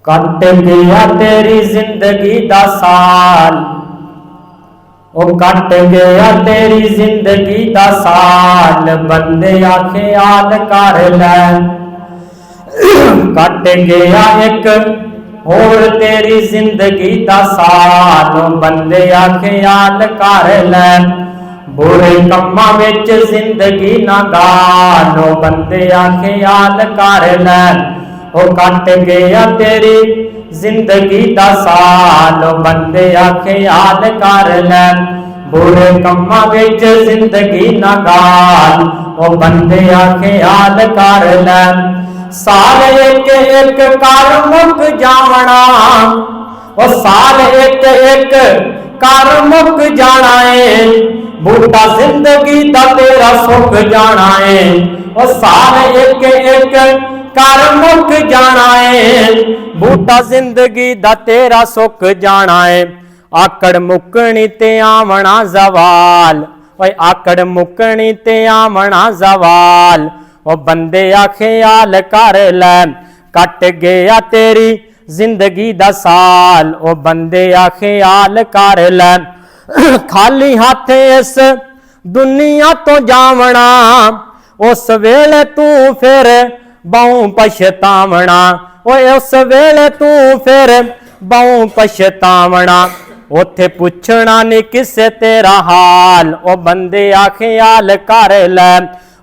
Cut गया तेरी जिंदगी दा साल, ओ कट गया तेरी जिंदगी दा साल, बंदे ख्याल कर लै। कट गया एक होर तेरी जिंदगी दा साल, बंदे ख्याल कर लै। बुरे कम्मां विच जिंदगी ना गाल, बंदे ख्याल कर लै। ओ कट गया तेरी जिंदगी दा साल, बंदे ख्याल कर लै। बुरे कम्मां विच जिंदगी ना गाल, ओ बंदे ख्याल कर लै। साल एक एक कर मुक जावना, ओ साल एक एक कर मुक जाना है, बूटा जिंदगी दा तेरा सुक जाना है। ओ साल एक एक कर मुक जाना है, बूटा जिंदगी दा तेरा सुक जाना है। आकड़ मुकनी ते आवना जवाल, ओए आकड़ मुकनी ते आवना जवाल, ओ बंदे ख्याल कर लै। कट गया तेरी जिंदगी दा साल, ओ बंदे ख्याल कर लै। खाली हाथ इस दुनिया तो जावना, उस वेले तू फिर बहु पछतावना, ओए उस वेले तू फिर बहु पछतावना। उथे पुछना नहीं किसे तेरा हाल, ओ बंदे ख्याल कर लै।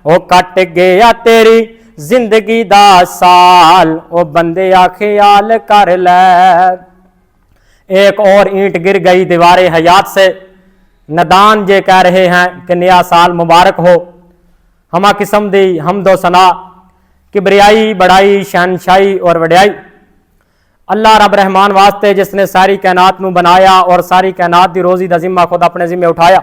ओ कट गया तेरी जिंदगी दा साल, ओ बंदे ख्याल कर लै। एक और ईंट गिर गई दीवारे हयात से, नदान जे कह रहे हैं कि नया साल मुबारक हो। हमा किस्म दी हमदो सना किबरियाई बड़ाई शहनशाही और वड्याई अल्लाह रब रहमान वास्ते, जिसने सारी कायनात में बनाया और सारी कायनात की रोजी का जिम्मा खुद अपने जिम्मे उठाया।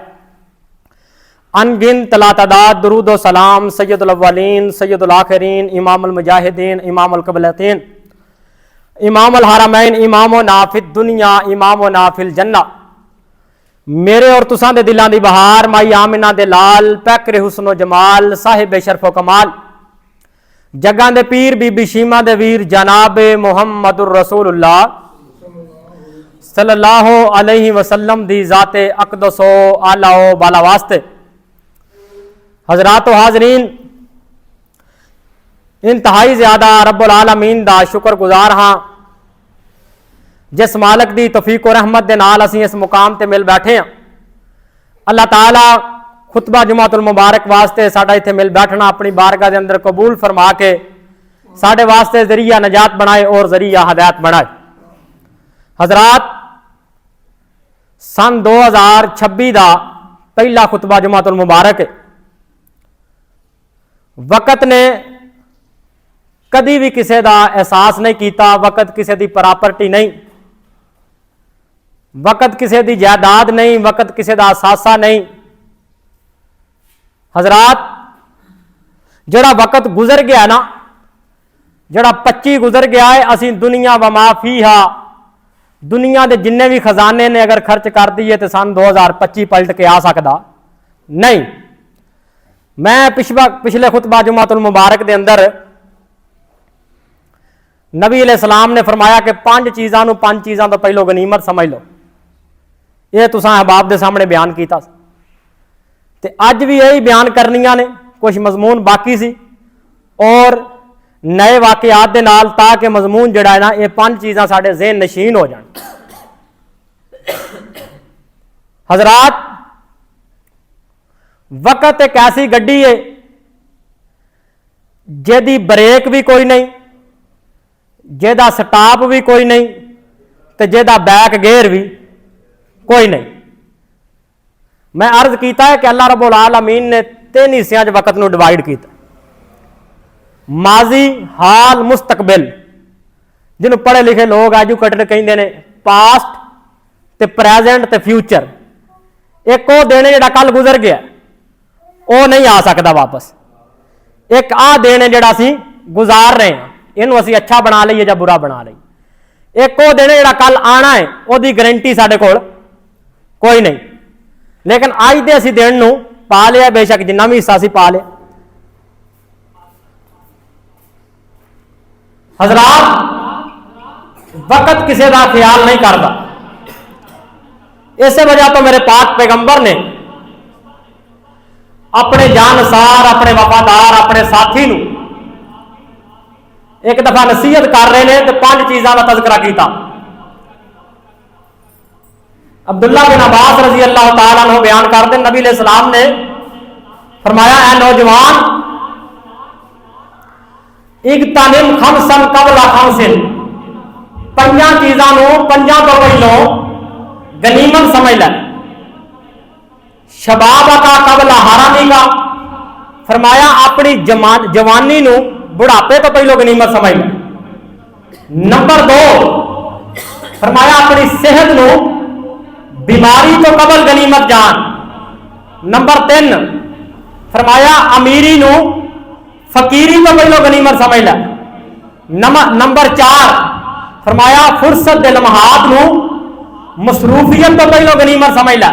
अनगिनत लातादाद दुरूद सलाम सैयदुल अव्वलीन सैयदुल आखिरीन इमामुल मुजाहिदीन इमामुल क़िबलतैन इमामुल हरमैन इमामो नाफिद दुनिया इमामो नाफिल जन्ना, मेरे और तुसां दे दिलां दी बहार माई आमिना दे लाल पैकरे हुस्नो जमाल साहिब शरफो कमाल, जगां दे पीर बीबी शीमा दे वीर जनाब मुहम्मदुर रसूलुल्लाह सल्लल्लाहु अलैहि वसल्लम दी जाते अक़दसो आलाओ बाला वास्ते। हजरात हाजरीन, इंतहाई ज्यादा रब्बुल आलमीन दा शुक्रगुजार हाँ, जिस मालक दी तौफीक और रहमत दे नाल असीं इस मुकाम ते मिल बैठे हैं। अल्लाह ताला खुतबा जुमातुल मुबारक वास्ते साडा इत्थे मिल बैठना अपनी बारगाह दे अंदर कबूल फरमा के साडे वास्ते जरिया नजात बनाए और जरिया हदायत बनाए। हजरात, सन 2026 का पहला खुतबा जुमातुल मुबारक है। वक़्त ने कदी भी किसी का एहसास नहीं किया, वक़्त किसी की प्रॉपर्टी नहीं, वक़्त किसी की जायदाद नहीं, वक़्त किसी का असासा नहीं। हजरात, जड़ा वक़्त गुजर गया ना, जड़ा 25 गुजर गया है, असी दुनिया व माफीहा, दुनिया के जिन्ने भी खजाने ने अगर खर्च कर दिए तो सन 2025 पलट के आ सकता नहीं। मैं पिछले खुतबा जुमातुल मुबारक के अंदर नबी अलैहिस्सलाम ने फरमाया कि 5 चीज़ों 5 चीज़ों तो पहलो गनीमत समझ लो। ये तुसां अहबाब के सामने बयान किया ते अज भी यही बयान करनियां ने, कुछ मजमून बाकी सी और नए वाकयात दे नाल, ताकि मजमून जड़ा है ना ये 5 चीज़ां साडे ज़हन नशीन हो जान। हजरात, वक़्त एक ऐसी गड्डी है जिहदी ब्रेक भी कोई नहीं, जिहदा स्टॉप भी कोई नहीं, तो जिहदा बैक गेयर भी कोई नहीं। मैं अर्ज किया है कि अल्लाह रब्बुल आलमीन ने 3 हिस्सों च वक़्त को डिवाइड किया, माजी हाल मुस्तकबिल, जिन्होंने पढ़े लिखे लोग एजुकेटेड कहते हैं, पास्ट ते प्रेजेंट ते फ्यूचर। एक वो दिन है जो कल गुजर गया, वो नहीं आ सकता वापस। एक आ दिन है जोड़ा असी गुजार रहे हैं, इनू असी अच्छा बना लीए या बुरा बना लीए। एक वो दिन है जो कल आना है, वो गारंटी साडे कोल कोई नहीं। लेकिन अज के असी दिन नूं पा लिया, बेशक जिन्ना भी हिस्सा असी पा लिया। हजरात, वक्त किसी का ख्याल नहीं करता। इस वजह तो मेरे पाक पैगंबर ने अपने जानसार, अपने वफादार, अपने साथी नूं एक दफा नसीहत कर रहे हैं तो 5 चीज़ों का तज़किरा किया। अब्दुल्ला बिन अब्बास रजी अल्लाह तआला अन्हु बयान करते नबी अलैहिस्सलाम ने फरमाया, ऐ नौजवान, इग्तनिम खमसन कबला खमसिन, 5 चीज़ों 5 तो पहलों गनीमत समझ लै। शबाब का कबला हरामी का, फरमाया अपनी जवानी नूं बुढ़ापे तो पहलों गनीमत समझ लै। नंबर 2 फरमाया अपनी सेहत नूं बीमारी तो कबल गनीमत जान। नंबर 3 फरमाया अमीरी नूं फकीरी तो पहलों गनीमत समझ लै। नंबर 4 फरमाया फुरसत दे लम्हात नूं मसरूफियत तो पहलों गनीमत समझ लै।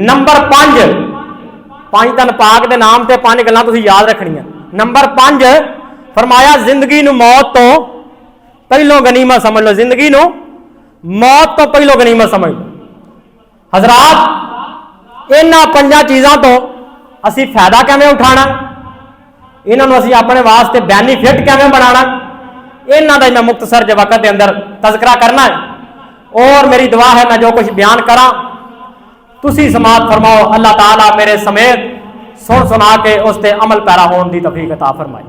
नंबर 5 तन पाक के नाम से 5 गल्लां तुसीं याद रखनियां। नंबर 5 फरमाया जिंदगी नूं मौत तो पहलों गनीमत समझ लो, जिंदगी नूं मौत तो पहलों गनीमत समझ लो। हजरात, इन्हां 5 चीज़ों तो असी फायदा किवें उठाना, इन्हों असी अपने वास्ते बेनीफिट किवें बनाना, इन्हां दा मैं मुख्तसर जे वक्त के अंदर तज़किरा करना है। और मेरी दुआ है मैं जो कुछ बयान करा तुसी समात फरमाओ, अल्लाह ताला मेरे समेत सुन सुना के उस ते अमल पैरा होने की तौफीक अता फरमाए।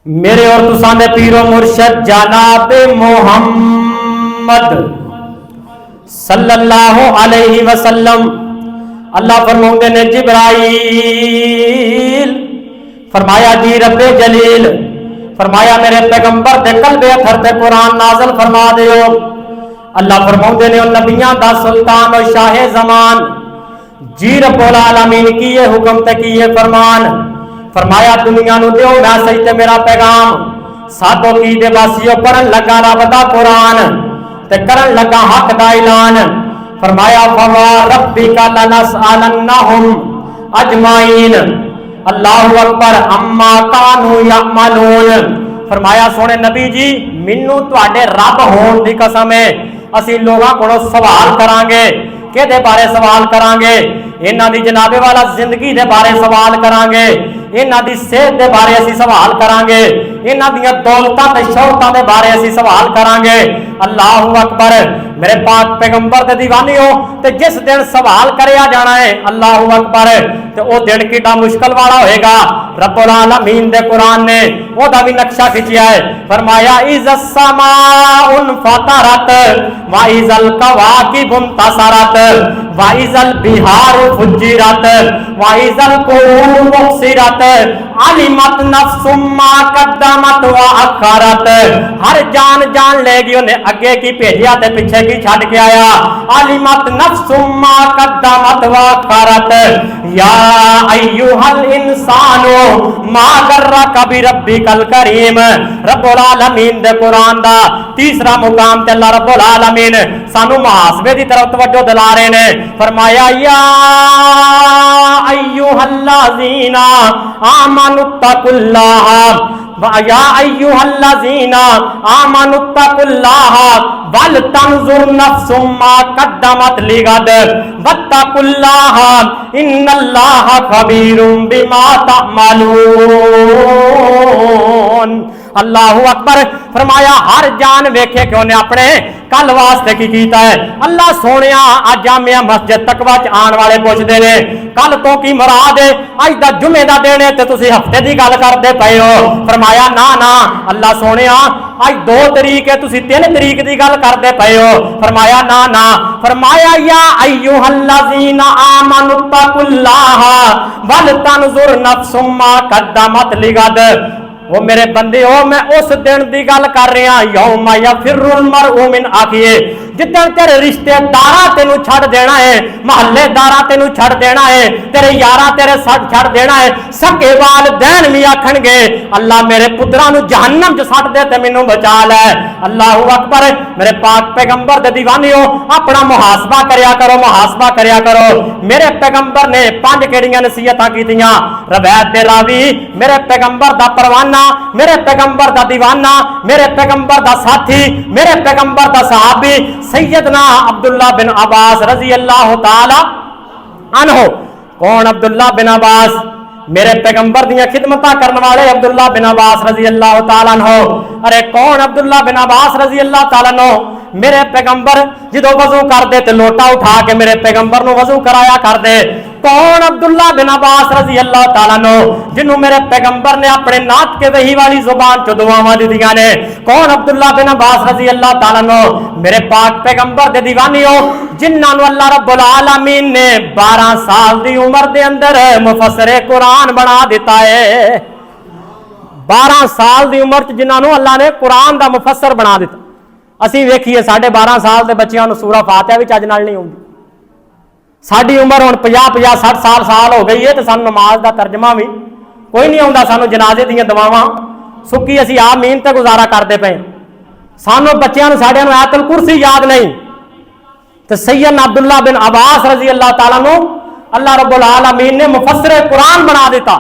मेरे और तुसां दे पीरो मुर्शद जनाब मोहम्मद सल्लल्लाहु अलैहि वसल्लम अल्लाह फरमाते ने, जिब्राइल फरमाया जी रब्बे जलील, फरमाया मेरे पैगंबर दे कल्बे अथर ते कुरान नाज़िल फरमा दियो। अल्लाह फरमाते ने नबियां दा सुल्तान और शाहे जमान जी रब्बुल आलमीन की ये हुक्म ते की ये फरमान, फरमाया दुनिया नूं दिओ मैसेज ते मेरा पैगाम, साधो की दे वासियों पढ़न लगा रब दा कुरान ते करन लगा हक दा ऐलान। फरमाया फवा रब्बिका लनसअलन्नहुम अजमाइन, अल्लाहु अकबर अम्मा कानू यअमलून। फरमाया सोने नबी जी मैनू तुहाडे रब होण दी कसम है, असी लोगों को सवाल करांगे। किहदे बारे सवाल करांगे? इन्हां दी जनाबे वाला जिंदगी दे बारे सवाल करांगे, इन्हां दी सेहत दे बारे असी सवाल करांगे, इन्हां दी दौलतां ते शौहरतां दे बारे असी सवाल करांगे। अल्लाहु अकबर, मेरे पाक पैगंबर दे दीवानियो, ते जिस दिन सवाल करया जाना है अल्लाहु अकबर, ते ओ दिन कितना मुश्किल वाला होएगा। रब्बुल आलमीन दे कुरान ने ओदा भी नक्शा खिंचिया है। फरमाया इज़्ज़स समाउन फतरत व इज़ल कवाकिबुन तसरत व इज़ल बिहारु फुज्जिरत व इज़ल कुबूर मुहसिरत अलिमत नफ्सुम मा कद्दमत व अखरत। हर जान जान लेगी उन्हें आगे की भेजिया ते पीछे की छड़ के आया। अलिमत नफ्सुम मा कद्दमत व अखरत या अय्युहल इंसानो मा गर्रका बिरब्बिकल करीम। रब्बुल आलमीन दे कुरान दा तीसरा मुकाम ते अल्लाह रब्बुल आलमीन सानू मुहासबे दी तरफ तवज्जो दिला रहे ने। फरमाया या अय्युहल्लज़ीना आमनुत्तकुल्लाह या अय्युहल्लज़ीना आमनुत्तकुल्लाह वल तंजुर नफ्सुम मा कद्दमत लिगद वत्तकुल्लाह इन्नल्लाह खबीरुम बिमा तअमलून। अल्लाहु अकबर। फरमाया हर जान वेखे कि उन्हें अपने कल वास्ते की कीता है। अल्लाह सोने अज जामिया मस्जिद तकवा च आने वाले पूछते हैं कल तो की मुराद है, अज दा जुमे दा दिन है ते तुसीं हफ्ते की गल करते पे हो। फरमाया ना ना अल्लाह सोने अज 2 तरीक है तुसीं 3 तरीक की गल करते पे हो। फरमाया ना ना। फरमाया या अय्युहल्लज़ीना आमनुत्तकुल्लाह वल तंजुर नफ्सुम मा कद्दमत लिगद। वो मेरे बंदे हो, मैं उस दिन की गल कर रहा यौम यफिरुल मरउ मिन अखीही, जिदन तेरे रिश्तेदारा तेनू छड़ देना है, महल्लेदारा तेनू छड़ देना है, तेरे यारा तेरे छड़ देना है, सके वालदैन भी आखणगे अल्लाह मेरे पुत्रा नू जहन्नम च सट दे ते मैनू बचा लै। अल्लाहू अकबर। मेरे पाक पैगंबर दे दीवानियो अपना मुहासबा करया करो, मुहासबा करया करो। मेरे पैगंबर ने 5 केड़ियां नसीहतां कीतियां। रवायत दे रावी मेरे पैगंबर दा परवाना, मेरे पैगंबर दा दीवाना, मेरे पैगंबर दा साथी, मेरे पैगंबर दा सहाबी सैयदना अब्दुल्ला बिन अब्बास रजी अल्लाह ताला अन्हो। कौन अब्दुल्ला बिन अब्बास? मेरे पैगंबर दियां खिदमतां करने वाले अब्दुल्ला बिन अब्बास रजी अल्लाह ताला अन्हो। अरे कौन अब्दुल्ला बिन अब्बास रजी अल्लाह ताला अन्हो? मेरे पैगंबर जो वजू करते तो लोटा उठा के मेरे पैगंबर नू वजू कराया करते। कौन अब्दुल्ला बिन अब्बास रजी अल्लाह ताला नो जिन्हों मेरे पैगंबर ने अपने नात के वही वाली जुबान चो दुआवां दित्तियां ने। कौन अब्दुल्ला बिन अब्बास रजी अल्लाह ताला नो मेरे पाक पैगंबर दे दीवानियो जिन्हां नू अल्लाह रब्बुल आलमीन ने 12 साल दी उम्र दे अंदर मुफस्सिरे कुरान बना दिता है। 12 साल दी उम्र च जिन्हां नू अल्लाह ने कुरान दा मुफस्सिर बना दिता। असीं वेखीए साढ़े 12 साल के बच्चों को सूरह फातिहा भी चज नाल नहीं आउंदी। साडी उम्र हुण 50-50 60 साल हो गई है तो सानू नमाज का तर्जमा भी कोई नहीं आउंदा। सानू जनाजे दीयां दुआवां सुक्की असीं आप मीन ते गुजारा करते पे। सानू बच्चों साढ़ियां नू आयतुल कुरसी याद नहीं। तो सैयदना अब्दुल्ला बिन अब्बास रजी अल्लाह ताला नू अल्लाह रब्बुल आलमीन ने मुफस्सिर कुरान बना दिता।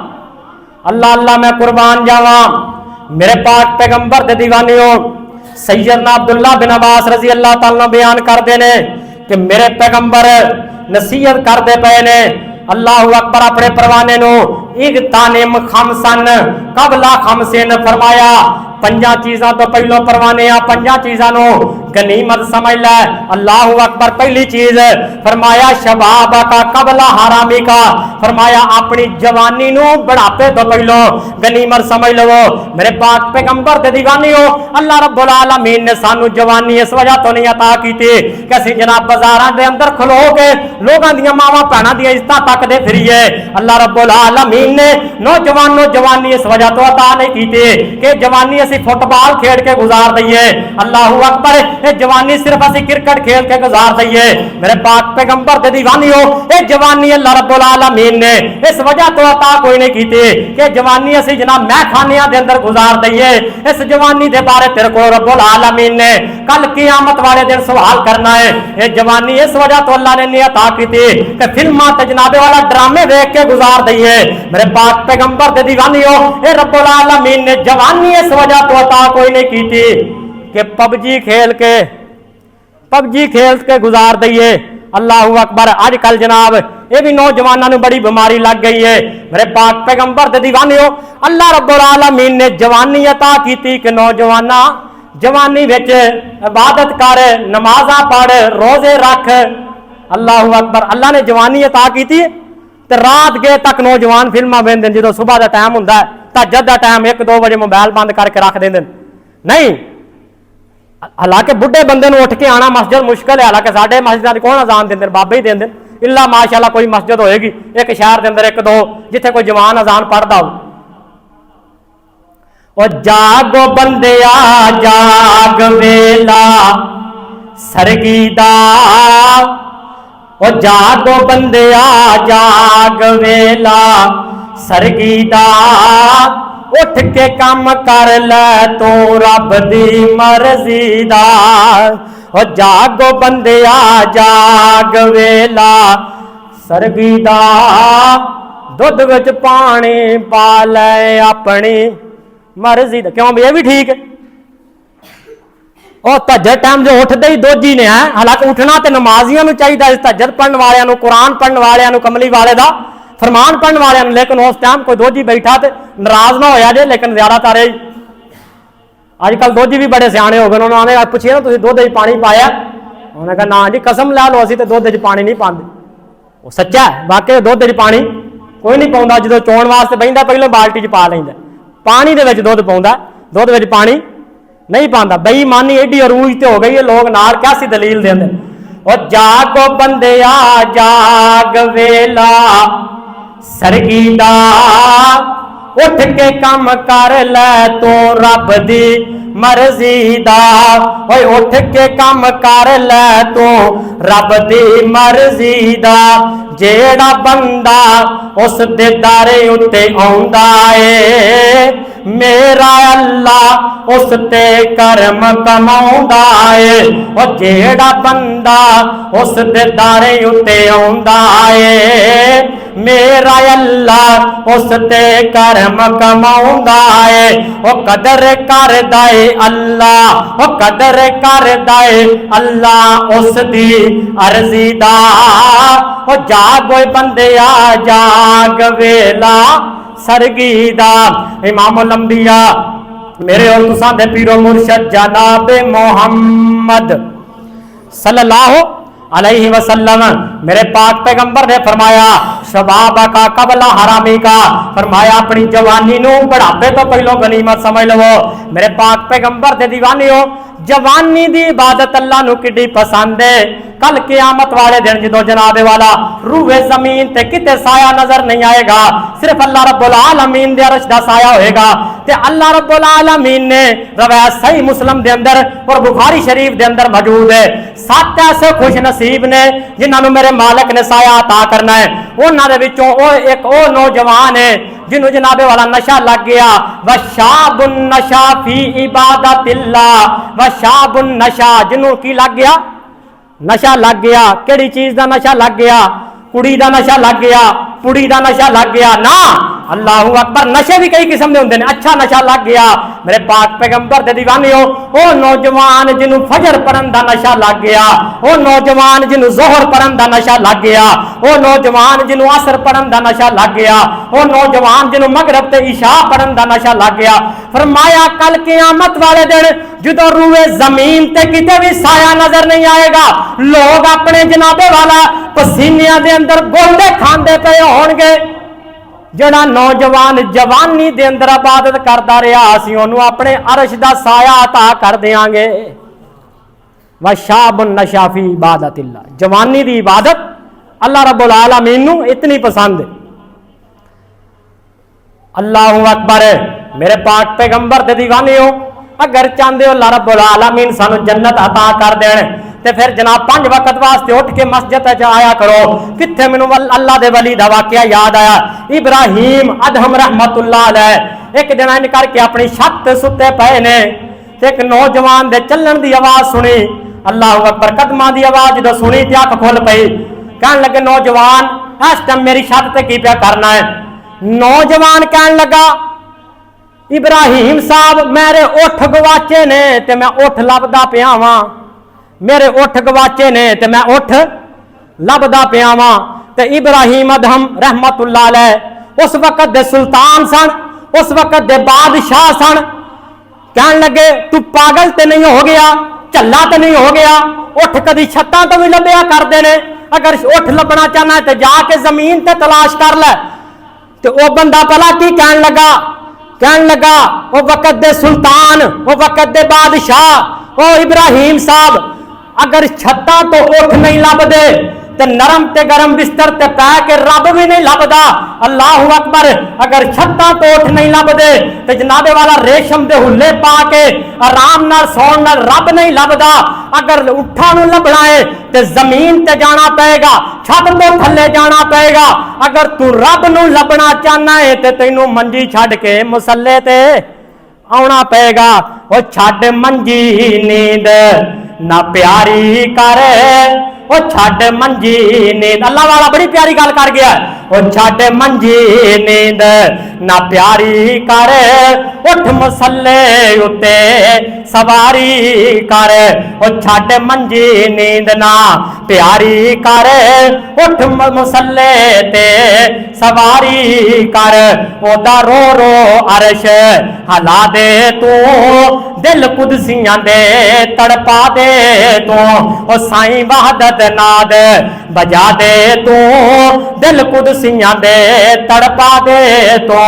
अल्लाह अल्लाह मैं कुर्बान जावा। मेरे पाक पैगंबर दे दीवानियों सैयदना अब्दुल्ला बिन अब्बास रजी अल्लाह ताला बयान करते हैं कि मेरे पैगंबर नसीहत करते पे ने। अल्लाहू अकबर अपने परवाने नो इगतानिम खमसन कबला खमसिन फरमाया। 5 चीज़ों तो पहलो परवाने आ 5 चीज़ों नो गनीमत समझ लै। अल्लाहू अकबर पहली चीज फरमाया शबाब का कबला हरामी का। फरमाया अपनी जवानी नो बढ़ापे तो पहलो गनीमत समझ लो। मेरे पाक पैगंबर दे दीवानियो अल्लाह रब्बुल आलमीन ने सानू जवानी इस वजह तो नहीं अता की कि असीं जनाब बाजारां दे अंदर खलो के लोगां दियां मावां भैणां दियां इज्जतां तकदे फिरीए। अल्लाह रब्बुल आलमीन ने नौजवानों जवानी इस वजह तो अता नहीं की कि जवानी असीं फुटबॉल खेल के गुजार दईए। अल्लाहू अकबर ये जवानी सिर्फ असीं क्रिकेट खेल के गुजार दईए। मेरे पाक पैगंबर दे दीवानियो ये जवानी अल्लाह रब्बुल आलमीन ने इस वजह तो अता कोई नहीं की कि जवानी असीं जनाब महखानियां दे अंदर गुजार दईए। इस जवानी दे बारे तेरे को रब्बुल आलमीन ने कल क़यामत वाले दिन सवाल करना है। ये जवानी इस वजह तो अल्लाह ने नहीं अता की कि फिल्मां ते जनाबे वाला ड्रामे देख के गुजार दईए। मेरे पाक पैगंबर दे दीवानियो ये रब्बुल आलमीन ने जवानी इस वजह तो अता कोई नहीं की कि पबजी खेल के गुजार दईए। अल्लाहू अकबर। अजकल जनाब ये भी नौजवानों में बड़ी बीमारी लग गई है। मेरे पाक पैगंबर दे दीवानियो अल्लाह रब्बुल आलमीन ने जवानी अता की कि नौजवाना जवानी विच इबादत कर, नमाज़ां पढ़, रोजे रख। अल्लाहू अकबर। अल्लाह ने जवानी अता की ते रात गए तक नौजवान फिल्मां वेंदे जो सुबह का टाइम हुंदा है तहज्जुद का टाइम 1-2 बजे मोबाइल बंद करके रख देंदे नहीं। हालांकि बुढ़े बंदे उठ के आना मस्जिद मुश्किल है। हालांकि साढ़े मस्जिद कौन अजान देंदे बाबे ही देंदे इला माशाअल्लाह कोई मस्जिद होएगी एक शहर के अंदर 1-2 जिथे कोई जवान अजान पढ़ता हो। और जागो बंदिया जाग वेला सरगीदा। और जागो बंदिया जाग वेला सरगीदा। उठ के काम कर ले तू रब दी मर्जी दा। और जागो बंदिया जाग वेला सरगीदा। दुध विच पानी पा ले अपनी मर्जी दा। क्यों ये भी ठीक है। और तहज्जुद टाइम जो उठते ही दोजी ने है। हालांकि उठना तो नमाजियों को चाहिए तहज्जुद पढ़ने वाले कुरान पढ़ने वाले कमली वाले का फरमान पढ़ने वाले। लेकिन उस टाइम कोई दोजी बैठा तो नाराज ना होया जे। लेकिन ज्यादातर अजकल दोजी भी बड़े सियाने हो गए। उन्होंने पूछिए ना तुम दुध पानी पाया? उन्होंने कहा ना जी कसम ला लो असी तो दुध पानी नहीं पाते। वो सच्चा है वाकई दुध पानी कोई नहीं पाਉਂਦਾ। जो चोण वास्ते बहिंदा पहले बाल्टी च पा लेंदा पानी दे विच दुध पाਉਂਦਾ दुध विच पानी नहीं पाता। बेईमानी एडी अरूज तो हो गई है लोग नाल कैसी दलील देंदे। और जागो बंदिया जाग वेला सरगीदा। उठ के काम कर ले तू रब दी मर्जी दा। ओए उठ के काम कर लै तू रब दी मर्जी दा। जेड़ा बंदा उस दे दारे उत्ते आउंदा ए, मेरा अल्लाह उस ते करम कमाउंदा ए। ओ जेड़ा बंदा उस दे दारे उत्ते आउंदा ए, मेरा अल्लाह उस ते करम कमाउंदा ए। ओ कदर करदा ए अल्लाह, ओ कदर करदा ए अल्लाह उस दी अर्जी दा। ओ जाग ओए बंदिया जाग वेला सरगी दा। इमामुल अंबिया मेरे और तुसां दे पीरो मुर्शद जनाब मोहम्मद सल्लल्लाहु अलैहि वसल्लम मेरे पाक पैगंबर ने फरमाया शबाब का कबला हरामी का। फरमाया अपनी जवानी नू बढ़ापे तो पहलो गनीमत समझ लो। मेरे पाक पैगंबर दे दीवानी हो, जवानी दी इबादत अल्लाह नू किड्डी पसंद है। कल क़यामत वाले दिन जो जनाबे वाला रूहे जमीन ते किते साया नजर नहीं आएगा, सिर्फ अल्लाह रब्बुल आलमीन दे अर्श दा साया होएगा। ते अल्लाह रब्बुल आलमीन ने रवायत सही मुस्लिम दे अंदर और बुखारी शरीफ दे अंदर मौजूद है, 7 ऐसे खुश नसीब ने जिन्होंने मेरे मालिक ने साया अता करना है। उन्होंने विचों एक ओ नौजवान है जिन्हों जनाबे वाला नशा लग गया। व शाबुन नशा फी इबादतिल्लाह, व शाबुन नशा जिन्हों की लग गया, नशा लग गया। केड़ी चीज का नशा लग गया? कुड़ी का नशा लग गया, पुड़ी का नशा लग गया ना। अल्लाह अकबर, नशे भी कई किस्म के होंगे ने। अच्छा नशा लग गया मेरे पाक पैगंबर दे दीवाने हो, ओ नौजवान जिन्हों फजर पढ़न का नशा लग गया, ओ नौजवान जिन्हों जोहर पढ़न का नशा लग गया, ओ नौजवान जिन्हों असर पढ़न का नशा लग गया, ओ नौजवान जिन्हों मगरब ते इशा पढ़न का नशा लग गया। फरमाया कल क़यामत वाले दिन जो रूए जमीन ते किते भी साया नजर नहीं आएगा, लोग अपने जनाबे वाला पसीनिया दे अंदर गोले खांदे पे होणगे। जड़ा नौजवान जवानी दे अंदर इबादत करता रहा, असीं ओनूं अपने अर्श दा साया अता कर देंगे। व शाबुन नशा फी इबादतिल्लाह, जवानी दी इबादत अल्लाह रब्बुल आलमीन नूं इतनी पसंद है। अल्लाहु अकबर। मेरे पाक पैगंबर दे दीवाने हो, अगर चाहते हो अल्लाह रब्बुल आलमीन सानू जन्नत अता कर देण ते फिर जनाब 5 वक्त वास्ते उठ के मस्जिद आया करो। कित्थे मैनू अल्लाह दे वली दा वाकया याद आया। इब्राहिम अदहम रहमतुल्लाह अलैह एक दिन इन करके अपनी छत ते सुते पे ने, एक नौजवान दे चलण दी आवाज सुनी। अल्लाह अकबर, कदमां दी आवाज जो सुनी ते अख खुल पई। कहन लगे नौजवान इस टाइम मेरी छत ते की पिया करना है? नौजवान कहन लगा इब्राहिम साहब मेरे उठ गवाचे ने ते मैं उठ लभदा पिया वां, मेरे उठ गवाचे ने ते मैं उठ लभदा पिया वां। ते इब्राहिम अदहम रहमतुल्लाह अलैह उस वक्त दे सुल्तान सन, उस वक्त दे बादशाह सन। कहन लगे तू पागल ते नहीं हो गया, झल्ला तो नहीं हो गया? उठ कदी छत्तां तो भी लभया करदे ने, अगर उठ लभना चाहना है तो जाके जमीन ते तलाश कर लै। तो वह बंदा भला की कहन लगा वो वक्त दे सुल्तान, वो वक्त दे बादशाह, ओ इब्राहिम साहब अगर छत्ता तो उठ नहीं लभदे ते नरम ते गरम बिस्तर ते पै के रब भी नहीं लभदा। अल्लाहु अकबर, अगर छत्ता तो उठ नहीं लभदे ते जनाबे वाला रेशम दे हुल्ले पा के आराम नाल सौण नाल रब नहीं लभदा। अगर उठा नूं लभना है ते जमीन ते जाना पएगा, छत तो थल्ले जाना पएगा। अगर तू रब नूं लभना चाहना है ते तैनूं मंजी छड्ड के मुसल्ले ते आउणा पएगा। ओ छड्ड मंजी नींद ना प्यारी कर, ओ छड्ड मंजी नींद। अल्लाह वाला बड़ी प्यारी गल कर गया। ओ छड्ड मंजी नींद ना प्यारी कर, उठ मुसल्ले उत्ते सवारी कर। ओ छड्ड मंजी नींद ना प्यारी कर, उठ मुसल्ले ते सवारी कर। ओदा रो रो अरश हला दे तू, दिल कुदसियां दे तड़पा दे तू। ओ साईं वहदत नाद बजा दे तू, दिल कुदसियां दे तड़पा दे तू।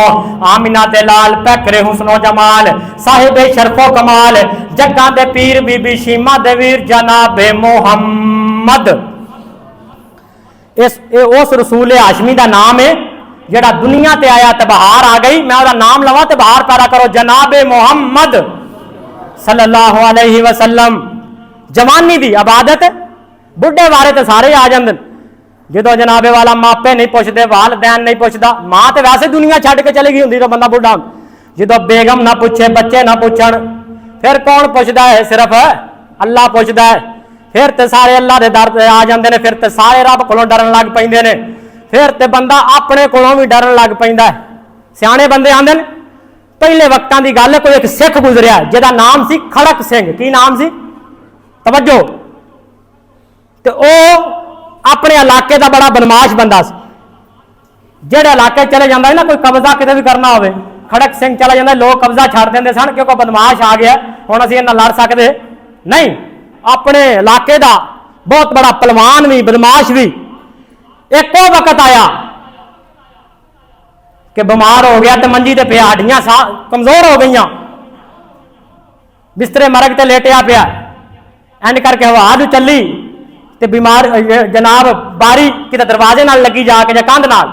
आमिना दे लाल पैकरे हुस्नो जमाल, साहिबे शरफो कमाल, जग्गा दे पीर बीबी शीमा दे वीर जनाबे मोहम्मद। उस रसूल हाशमी का नाम है जेड़ा दुनिया ते आया ते बहार आ गई। मैं उसका नाम लवा ते बहार पैदा करो, जनाबे मोहम्मद सल्लल्लाहु अलैहि वसल्लम। जवानी दी इबादत बुढ़े बारे तो सारे आ जाते, जो जनाबे वाला मापे नहीं पुछते, वालदैन नहीं पुछता, मां तो वैसे दुनिया छड़ के चली गई होंगी तो बंदा बुढ़ा, जो बेगम ना पूछे, बच्चे ना पूछन, फिर कौन पुछता है? सिर्फ अल्लाह पुछता है। फिर तो सारे अल्लाह के दर आ जाते हैं, फिर तो सारे रब को डरन लग पेंदे ने, फिर तो बंदा अपने कोलों भी डरन लग पैंदा है। सियाने बंदे आंदे ने, पहले वक्तां दी गल है, कोई एक सिख गुजरिया जिहदा नाम सी खड़क सिंह। की नाम सी? तवज्जो। तो वह अपने इलाके का बड़ा बदमाश बंदा सी। जेड़े इलाके चले जाता है ना, कोई कब्जा किते भी करना हो, खड़क सिंह चला जाता, लोग कब्जा छड़ देंगे सन, क्योंकि बदमाश आ गया, हुण असीं इन्हां लड़ सकते नहीं। अपने इलाके का बहुत बड़ा पहलवान भी, बदमाश भी। एक वो वक्त आया कि बीमार हो गया, तो मंजी ते पिया, हड्डियां कमजोर हो गई, बिस्तरे मरग ते लेटिया पिया, इंज करके हवा जो चली तो बीमार जनाब बारी किते दरवाजे नाल लगी जाके या कंध नाल,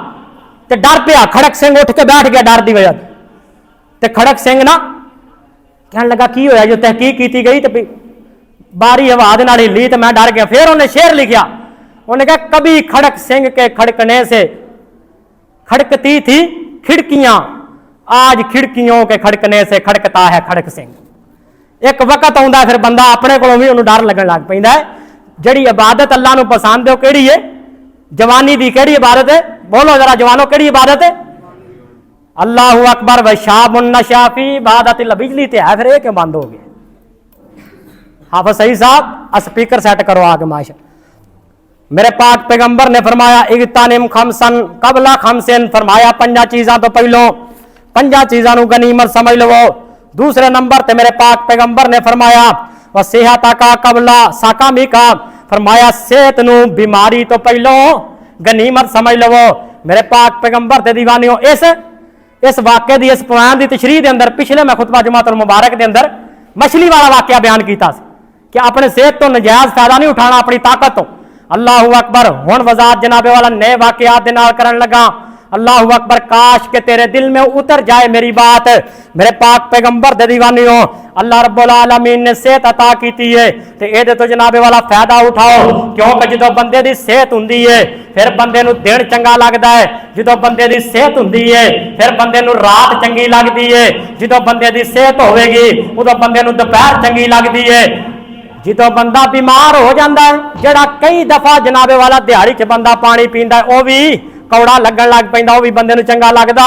ते डर पिया। खड़क सिंह उठ के बैठ गया डर दी वजह ते। खड़क सिंह ना कहने लगा की होया, जो तहकीक की गई तो बारी हवा दे नाल हिली तो मैं डर गया। फिर उन्हें शेर लिखा, उन्हें कहा कभी खड़क सिंह के खड़कने से खड़कती थी खिड़कियां, आज खिड़कियों के खड़कने से खड़कता है खड़क सिंह। एक वक्त आता फिर बंदा अपने को भी उन्हें डर लगन लग पैंदा है। जिहड़ी इबादत अल्लाह नूं पसंद है वो किहड़ी है? जवानी दी किहड़ी इबादत है? बोलो जरा जवानों, किहड़ी इबादत है? अल्लाहु अकबर व शाबुन नशा फी इबादतिल्लाह। बिजली ते है, फिर ये क्यों बंद हो गया? हाफिज सही साहब स्पीकर सेट करो आगे माशा। मेरे पाक पैगंबर ने फरमाया इगतानिम खमसन कबला खमसिन, फरमाया पंजा चीज़ां तो पहलों पंजा चीज़ां नूं गनीमत समझ लवो। दूसरे नंबर ते मेरे पाक पैगंबर ने फरमाया व सेहत का कबला साकामी का, फरमाया सेहत नूं बीमारी तो पहलों गनीमत समझ लवो। मेरे पाक पैगंबर ते दीवानियों, इस वाक्य की, इस पुराण की तशरीह के अंदर पिछले मैं खुतबा जुमातुल मुबारक के अंदर मछली वाला वाक्य बयान किया कि अपने सेहत तो नजायज फायदा नहीं उठाना, अपनी ताकत तो। अल्लाहु अकबर। हुण वजात जनाबे वाला नए वाकयात दे नाल करन लगा। अल्लाहु अकबर, काश के तेरे दिल में उतर जाए मेरी बात। मेरे पाक पैगंबर दे दीवानियों, अल्लाह रब्बुल आलमीन ने सेहत अता की है तो ये तो जनाबे वाला फायदा उठाओ, क्योंकि जो बंदे की सेहत हुंदी है फिर बंदे नूं दिन चंगा लगता है। जो बंदे की सेहत हुंदी है फिर बंदे नूं रात चंगी लगती है। जो बंदे की सेहत होगी उदों बंदे नूं दोपहर चंगी लगती है। जो बंदा बीमार हो जाता है, जड़ा कई दफा जनाबे वाला दिहाड़ी च बंदा पानी पींदा है, वह भी कौड़ा लगन लग पैंदा, वह भी बंदे नूं चंगा लगदा।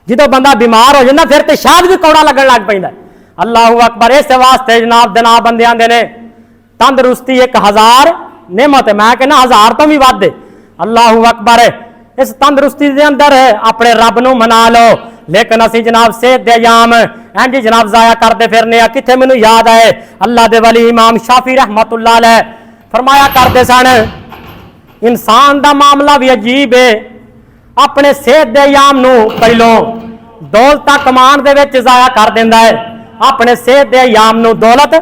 जो बंदा बीमार हो जाता फिर तो शायद भी कौड़ा लगन लग पैंदा। अल्लाहु अकबर। इस वास्ते जनाब जनाब बंदे आंदे ने तंदरुस्ती 1000 नेमत, मैं कहना 1000 तो भी वध। अल्लाहु अकबर। इस तंदरुस्ती के अंदर अपने रब नूं मना लो, लेकिन असी जनाब सेहत दे अयाम इंज जनाब जाया करते फिरने। किथे मैनूं याद आए अल्लाह दे वली इमाम शाफी रहमतुल्लाह अलैह फरमाया करते सन, इंसान का मामला भी अजीब है, अपने सेहत दे अयाम नूं पहलों दौलत कमान दे विच जाया कर दिंदा है। अपने सेहत दे अयाम नूं दौलत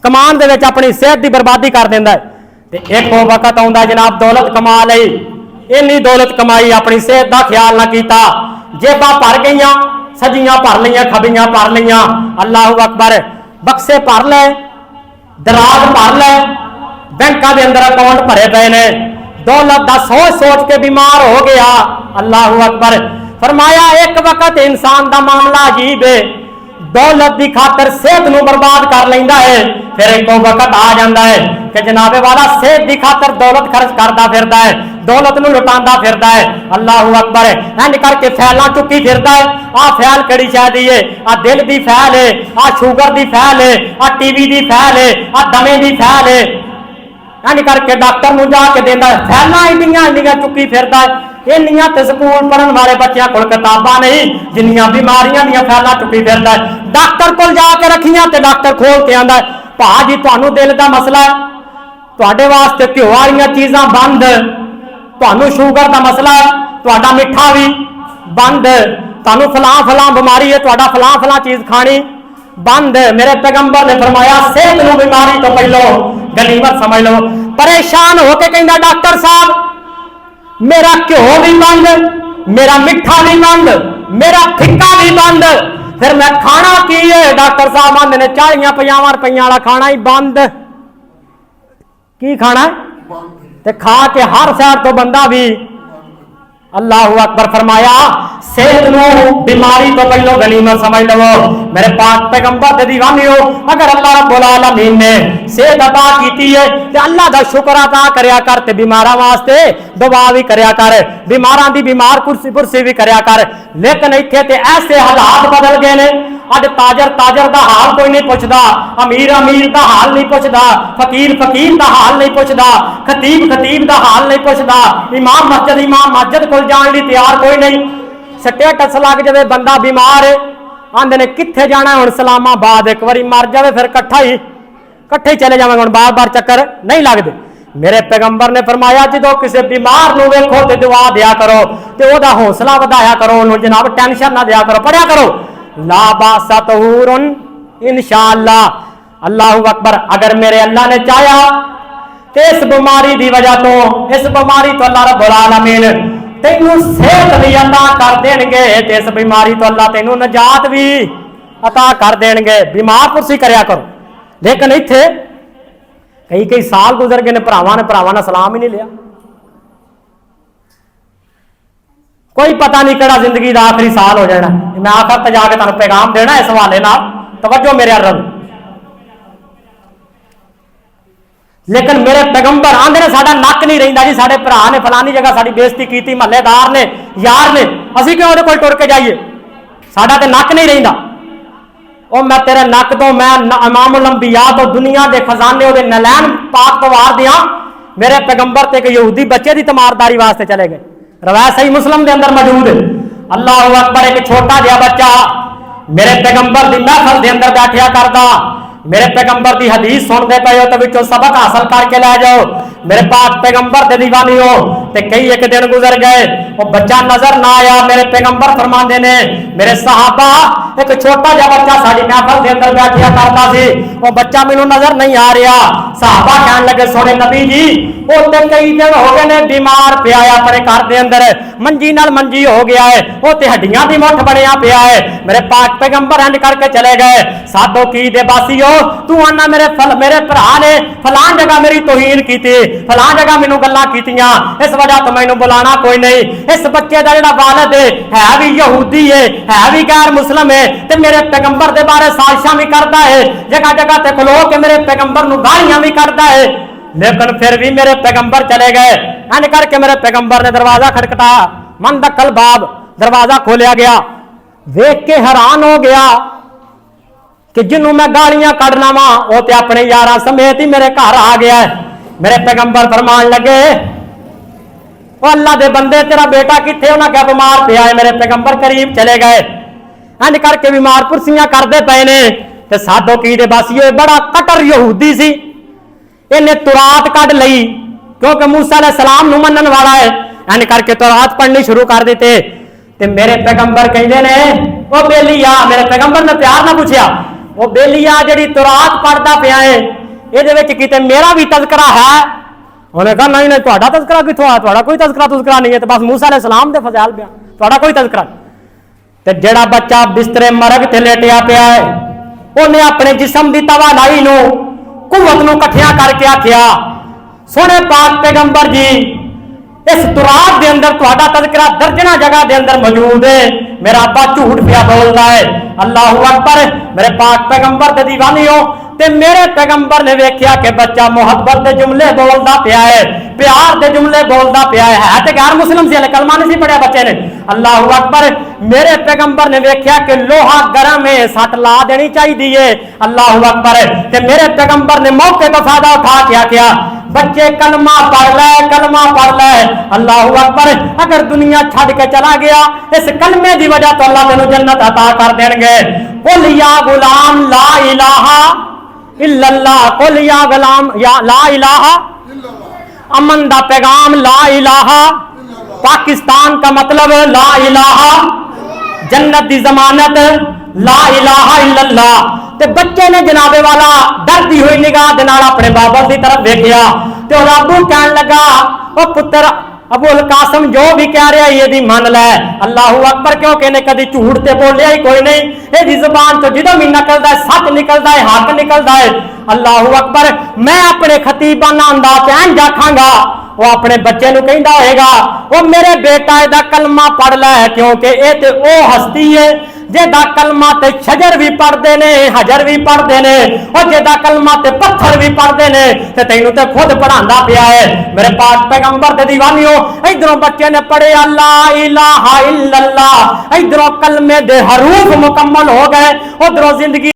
कमान दे विच अपनी सेहत की बर्बादी कर दिंदा है। ते एक वो वक्त आउंदा जनाब दौलत कमा लई, इन्नी दौलत कमाई अपनी सेहत का ख्याल ना किया, जेबां भर गई, सजियां भर लिया, खबियां भर लिया। अल्लाहु अकबर। बक्से भर ले, दराज भर ले, बैंकों के अंदर अकाउंट भरे पे ने, दौलत का सोच सोच के बीमार हो गया। अल्लाहु अकबर। फरमाया एक वक्त इंसान का मामला अजीब है, दौलत की खातर सेहत नूं बर्बाद कर लेंदा है। फिर एक वक्त आ जाता है कि जनाबे वाला सेहत की खातर दौलत खर्च करता फिरदा है, दौलत नूं लुटांदा फिरदा है। अल्लाहु अकबर। इंज करके फैलां चुकी फिरदा है। आ फैल किहड़ी शै दी है? आ दिल की फैल है, आ शुगर की फैल है, आ टीवी की फैल है, आ दमे की फैल है। इंज करके डॉक्टर नूं जाके देंदा है, फैलां इंडियां चुकी फिरदा है। इन्नियां ते स्कूल पढ़न वाले बच्चों को किताबां नहीं जिन्नियां बीमारियां दी फैला चुकी फिरदा है। डॉक्टर को जाके रखियां ते डॉक्टर खोल के आंदा है, भाजी तुहानूं दिल का मसला है, तुहाडे वास्ते घ्यो वालियां चीज़ां बंद, तुहानूं शुगर का मसला है, तुहाडा मिठा भी बंद, तुहानूं फलां फलां बीमारी है, तुहाडा फलां फलां चीज़ खानी बंद। मेरे पैगंबर ने फरमाया सेहत नूं बीमारी तो पहलो गनीमत समझ लो। परेशान होके कहंदा डॉक्टर साहब मेरा घ्यो भी बंद, मेरा मिठा भी बंद, मेरा फिक्का भी बंद, फिर मैं खाना की है? डॉक्टर साहब आंदे ने 40-50 रुपया वाला खाना ही बंद। की खाना ते खा के हर शहर तो बंदा भी अल्लाह अकबर फरमाया। सेहत नूं बीमारी तो पहलो गनीमत समझ लो। मेरे पाक पैगंबर दे दीवाने हो, अगर अल्लाह रब्बुल आलमीन ने सेहत अता कीती है ते अल्लाह दा शुक्र अदा करया कर, ते बीमारां वास्ते दुआ भी करया कर, बीमारां दी बीमार कुर्सी भी करया कर। लेकिन इत्थे ते ऐसे हालात बदल गए ने, अज ताजर दा हाल कोई नहीं पुछदा, अमीर दा हाल नहीं पुछदा, फकीर दा हाल नहीं पुछदा, खतीब दा हाल नहीं पुछदा, इमाम मस्जिद कोल जाण लई तैयार कोई नहीं। सट्टे टस लग जाए बंदा बीमार है, आंदे ने कित्थे जाना हुण इस्लामाबाद, एक बारी मर जाए फिर कट्ठे ही चले जावांगे, हुण बार-बार चक्कर नहीं लगदे। मेरे पैगंबर ने फरमाया जो किसी बीमार नूं वेखो ते दुआ दिया करो, ते ओहदा हौसला वधाया करो, उहनूं जनाब टेंशन ना दिया करो, पढ़िया करो ला बासा तहूरुन इंशाअल्लाह। अल्लाहु अकबर। अगर मेरे अल्लाह ने चाहा तो इस बीमारी की वजह तो, इस बीमारी तो अल्लाह रब्बुल आलमीन तेनू सेहत भी अता कर देंगे, ते इस बीमारी तो अल्लाह तेनू नजात भी अता कर देंगे। बीमार कुर्सी करया करो। लेकिन इत्थे कई साल गुजर गए ने, भरावां ने सलाम ही नहीं लिया। कोई पता नहीं केड़ा जिंदगी का आखिरी साल हो जाना। मैं आखिर तक जाके तुहानू पैगाम देना इस हवाले नाल, तवज्जो मेरे अरब। लेकिन मेरे पैगंबर आंदे ने साडा नक नहीं रहिंदा जी, साडे भरा ने फलानी जगह साडी बेइज्जती कीती, महल्लेदार ने, यार ने, असीं क्यों उहदे कोल टुर के जाइए? साडा ते नक नहीं रहिंदा। ओ मैं तेरे नक तो, मैं इमामुल अंबिया तो, दुनिया के खजाने उहदे नलैन पाक तो वार दियां। मेरे पैगंबर ते एक यहूदी बच्चे की तमारदारी वास्ते चले गए, रवायत सही मुस्लिम के अंदर मौजूद है। अल्लाह अकबर। एक छोटा जिहा बच्चा मेरे पैगंबर की महफल के अंदर बैठिया करदा, मेरे पैगंबर की हदीस सुनते पे हो तो विचों सबक हासिल करके लै जाओ। मेरे पाक पैगंबर दे दीवानी हो ते कई एक दिन गुजर गए, वो बच्चा नजर ना आया। मेरे पैगंबर फरमाते ने, मेरे सहाबा एक छोटा जिहा बच्चा साडी महफल के अंदर बैठिया करता सी, वो बच्चा मैनू नजर नहीं आ रहा। सहाबा कहन लगे, सोने नबी जी वो तो कई दिन हो गए ने बीमार पिया है, अपने घर के अंदर मंजी नाल मंजी हो गया है, वो तो हड्डियां दी मुठ बनिया पिया है। मेरे पाक पैगंबर इंज करके चले गए, साडो की दे बासी हो, तू आना मेरे भरा ने फलान जगह मेरी तौहीन की, फलान जगह मैनू गल्लां कीतियां, इस वजह तो मैनू बुलाना कोई नहीं। इस बच्चे का जिहड़ा वालिद है भी यहूदी है भी गैर मुस्लिम है, ते मेरे पैगंबर दे बारे साजिशां भी करता है, जगह जगह ते खलो के मेरे पैगंबर नू गालियां भी करता है। लेकिन फिर भी मेरे पैगंबर चले गए। इंज करके मेरे पैगंबर ने दरवाजा खटखटाया, मन दखल बाब, दरवाजा खोलिया गया। देख के हैरान हो गया कि जिन्हों मैं गालियां कढ़ना वा वो तो अपने यार समेत ही मेरे घर आ गया है। मेरे पैगंबर फरमान लगे, ओ अल्लाह दे बंदे तेरा बेटा किथे? उन्हें क्या बीमार पिया है। मेरे पैगंबर करीब चले गए, इंज करके बीमार कुर्सियां करते पे ने। ते साडो की दे बासीओ बड़ा कट्टर यहूदी सी, इन्हें तुरात कढ़ लई, क्योंकि मूसा अलैहि सलाम नूं मनन वाला है। इंज करके तुरात पढ़नी शुरू कर दिते। ते मेरे पैगंबर कहंदे ने, ओ बेलिया, मेरे पैगंबर ने प्यार ना पूछया, वो बेलिया जिहड़ी तुरात पढ़दा पिया है, इहदे विच किते मेरा भी तज़किरा है? उन्हें कहा नहीं नहीं, तुहाडा तज़किरा कित्थों आ? तुहाडा कोई तज़किरा नहीं है, तो बस मूसा अलैहि सलाम दे फज़ाइल बयान, तुहाडा कोई तज़किरा नहीं। ते जिहड़ा बच्चा बिस्तरे मरग ते लेटिया पिया है, उन्हें अपने जिस्म की तवानाई नूं कुव्वत नूं इकट्ठियां करके आखिया, सोने पाक पैगंबर जी, इस तुरात के अंदर तुहाडा तज़किरा दर्जना जगह के अंदर मौजूद है, मेरा अब्बा झूठ पिया बोलता है। अल्लाह अकबर। मेरे पाक पैगंबर दे दीवानी हो ते मेरे पैगंबर ने वेख्या कि बच्चा मुहब्बत के जुमले बोलता पिया है, प्यार के जुमले बोलता पिया है तो गैर मुस्लिम से कलमा नहीं पढ़िया बच्चे ने। अल्लाह अकबर। मेरे पैगंबर ने वेख्या कि लोहा गर्म है, सट ला देनी चाहिए। अल्लाह अकबर। ते मेरे पैगंबर ने मौके का फायदा उठा के आख्या, बच्चे कलमा पढ़ ले, कलमा पढ़ ले। अल्लाह अकबर। अगर दुनिया छड़ के चला गया, इस कलमे की वजह तो अल्लाह तेनू जन्नत अता कर देंगे। कुल या गुलाम ला इलाहा इल्लल्लाह, कुल या गुलाम या ला इलाहा, अमन दा पैगाम ला इलाहा, पाकिस्तान का मतलब ला इलाहा, जन्नत की जमानत ला इलाहा इल्लल्लाह। ते बच्चे ने जनाबे वाला डरती हुई निगाह दे नाल अपने बाबा की तरफ देखिया ते ओदा अब्बू कहन लगा, ओ पुत्र अबुल कासम जो भी कह रहा है ये मन लै। अल्लाहू अकबर, क्योंकि इन्हें कभी झूठ ते बोलिया ही कोई नहीं। ये जुबान तो जो भी निकलता है सच निकलता है, हक निकलता है। अल्लाहू अकबर, मैं अपने खतीबाना अंदाज इंज आखांगा, वो अपने बच्चे नु कहंदा होएगा, वो मेरे बेटा इहदा कलमा पढ़ लै, क्योंकि ये तो वो हस्ती है जेदा कलमा ते शजर भी पढ़ते ने, हजर भी पढ़ते ने, और जेदा कलमा ते पत्थर भी पढ़ते ने, ते तैनू ते खुद पढ़ांदा पिया है। मेरे पाक पैगंबर दे दीवानियों, इधरों बच्चे ने पढ़े अल्लाह इलाहा इल्लल्लाह, इधरों कलमे दे हरूफ मुकम्मल हो गए, उधरों जिंदगी